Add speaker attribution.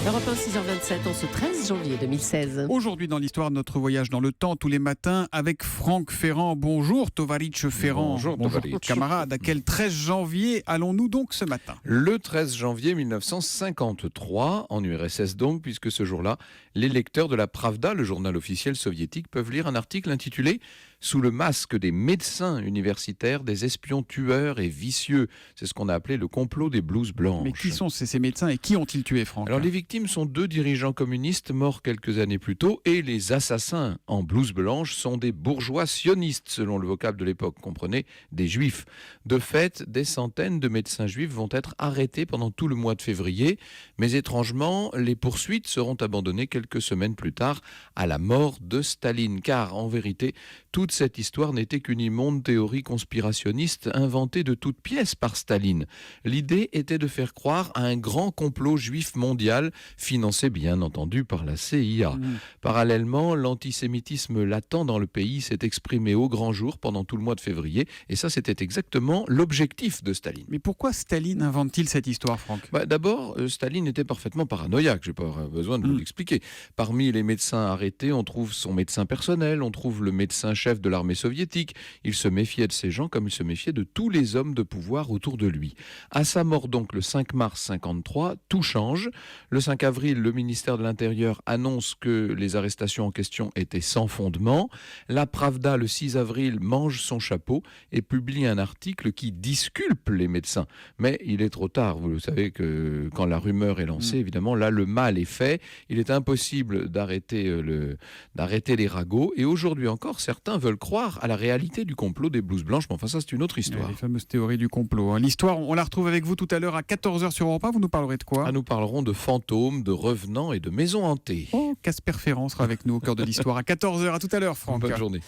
Speaker 1: Europe 1, 6h27, en ce 13 janvier 2016.
Speaker 2: Aujourd'hui dans l'histoire de notre voyage dans le temps, tous les matins avec Franck Ferrand. Bonjour Tovaric Ferrand.
Speaker 3: Bonjour Tovaric.
Speaker 2: Camarade, à quel 13 janvier allons-nous donc ce matin?
Speaker 3: Le 13 janvier 1953, en URSS donc, puisque ce jour-là, les lecteurs de la Pravda, le journal officiel soviétique, peuvent lire un article intitulé « Sous le masque des médecins universitaires, des espions tueurs et vicieux ». C'est ce qu'on a appelé le complot des blouses blanches.
Speaker 2: Mais qui sont ces médecins et qui ont-ils tué, Franck?
Speaker 3: Alors les victimes sont deux dirigeants communistes morts quelques années plus tôt et les assassins en blouse blanche sont des bourgeois sionistes selon le vocable de l'époque, comprenez, des juifs. De fait, des centaines de médecins juifs vont être arrêtés pendant tout le mois de février, mais étrangement, les poursuites seront abandonnées quelques semaines plus tard à la mort de Staline, car en vérité, toute cette histoire n'était qu'une immonde théorie conspirationniste inventée de toutes pièces par Staline. L'idée était de faire croire à un grand complot juif mondial financé bien entendu par la CIA. Parallèlement, l'antisémitisme latent dans le pays s'est exprimé au grand jour pendant tout le mois de février, et ça c'était exactement l'objectif de Staline.
Speaker 2: Mais pourquoi Staline invente-t-il cette histoire, Franck?
Speaker 3: D'abord, Staline était parfaitement paranoïaque, je n'ai pas besoin de vous l'expliquer. Parmi les médecins arrêtés, on trouve son médecin personnel, on trouve le médecin-chef de l'armée soviétique. Il se méfiait de ces gens comme il se méfiait de tous les hommes de pouvoir autour de lui. À sa mort donc le 5 mars 1953, tout change. Le 5 avril, le ministère de l'Intérieur annonce que les arrestations en question étaient sans fondement. La Pravda, le 6 avril, mange son chapeau et publie un article qui disculpe les médecins. Mais il est trop tard, vous le savez que quand la rumeur est lancée, évidemment, là, le mal est fait. Il est impossible d'arrêter les ragots. Et aujourd'hui encore, certains veulent croire à la réalité du complot des blouses blanches. Mais enfin, ça, c'est une autre histoire.
Speaker 2: Les fameuses théories du complot. L'histoire, on la retrouve avec vous tout à l'heure à 14h sur Europe 1. Vous nous parlerez de quoi?
Speaker 3: Nous parlerons de fantômes, de revenants et de maisons hantées.
Speaker 2: Casper Ferrand sera avec nous au cœur de l'histoire à 14h. À tout à l'heure, Franck.
Speaker 3: Bonne journée.